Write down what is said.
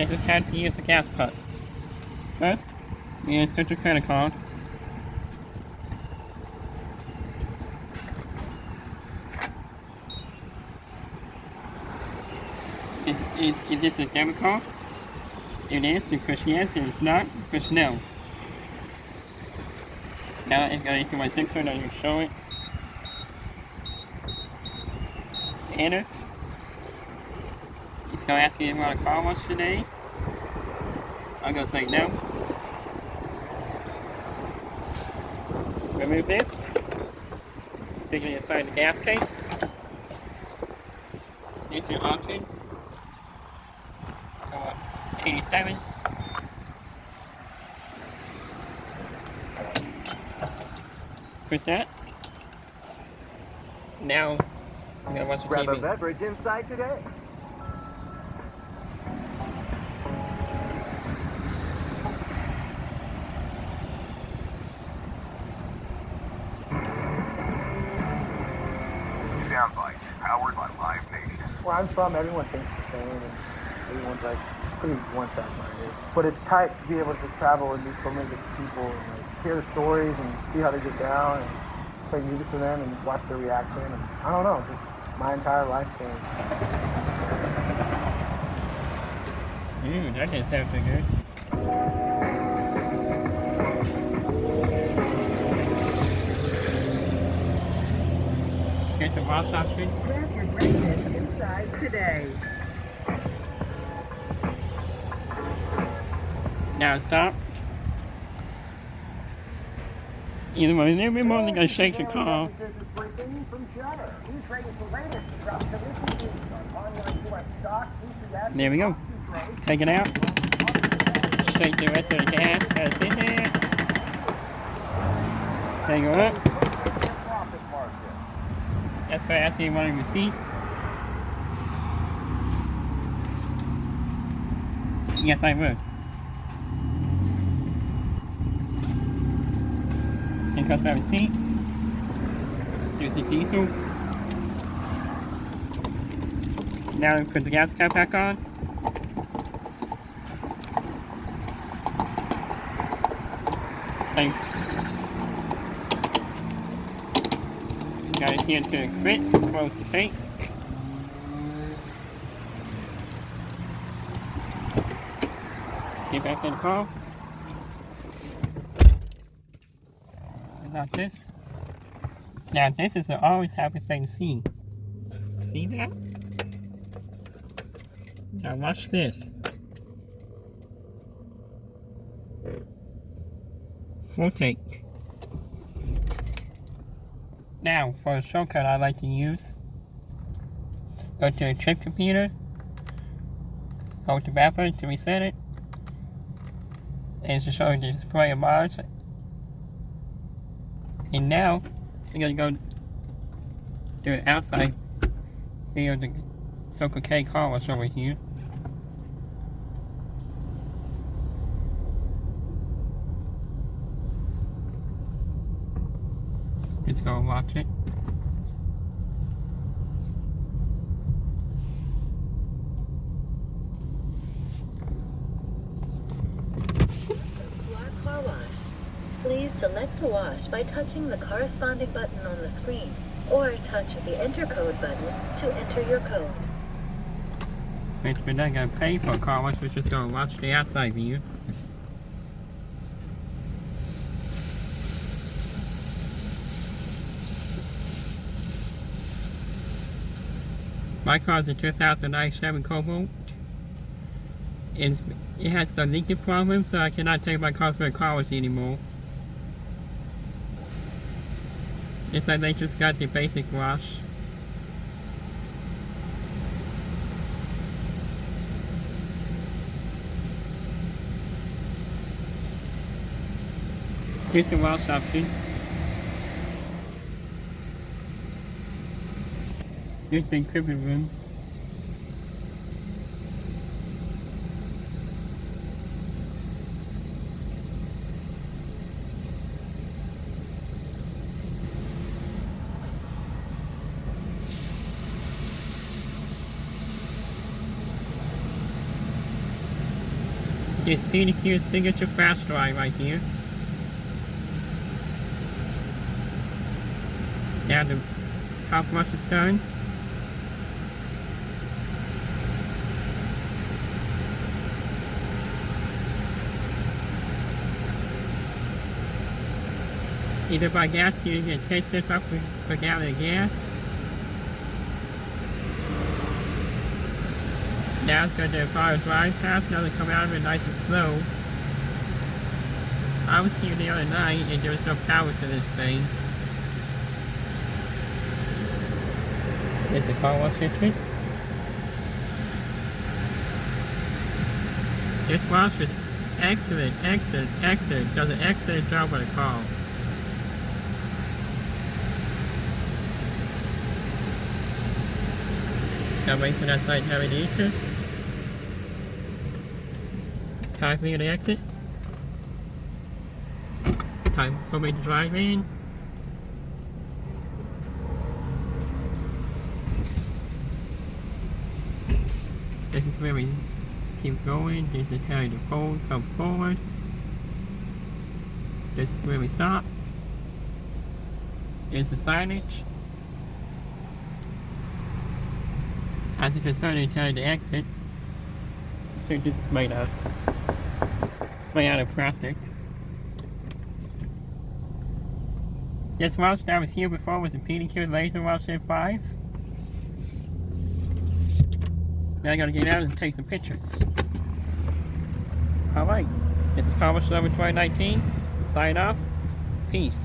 This is how to use a gas pump. First, you insert your credit card. Is this a debit card? It is, you push yes. If it's not, you push no. Now it's going to my SIM card, I'm going to show it. Enter. It's going to ask you if you want a car wash today. I'm going to say no. Remove this. Stick it inside the gas tank. These are your options. 87. Push that. Now, I'm gonna watch the Grab TV. a beverage inside today. Soundbite, powered by Live Nation. Where I'm from, everyone thinks the same, and everyone's like pretty one-track minded. But it's tight to be able to just travel and meet so many different people, and like hear the stories and see how they get down, and play music for them and watch their reaction. And I don't know, just my entire life changed. That didn't sound too good. Here's the watch option. Grab your breakfast inside today. Now stop. Either way, they'll be more than gonna shake your car. There we go. Take it out. Shake the rest of the gas that's in there. Take it up. That's why I asked you want a receipt. Yes, I would. And cost my receipt. Here's the diesel. Now we put the gas cap back on. Got it here to quit, close the tank. Get back in the car. And not this. Now this is an always happy thing to see. See that? Now watch this. Full tank. Now, for a shortcut I like to use, go to a trip computer, go to backwards to reset it, and to show the display of bars. And now, we're going to go to the outside via the Circle K car wash over here. Just go watch it. Car wash. Please select to wash by touching the corresponding button on the screen, or touch the enter code button to enter your code. Which we're not going to pay for a car wash, we're just going to watch the outside view. My car is a 2009 Chevy Cobalt. It has some leaking problem, so I cannot take my car for a car wash anymore. It's like they just got the basic wash. Here's the wash options. Here's the equipment room. This PDQ signature flash drive right here. Now the top brush is done. Either by gas, you can take this up per gallon of gas. Now it's going to fire a drive past, now they come out of it nice and slow. I was here the other night and there was no power to this thing. There's a car wash entrance. This wash is excellent, excellent. Does an excellent job on the car. Now wait for that side navigation. Time for me to exit. Time for me to drive in. This is where we keep going. This is how the phone comes forward. This is where we stop. Here's the signage. As it is starting to tell you to exit. So this is made out of plastic. This watch that was here before was a PDQ Laser Watch F5. Now I gotta get out and take some pictures. Alright, this is Car Wash Lover 2019. Sign off. Peace.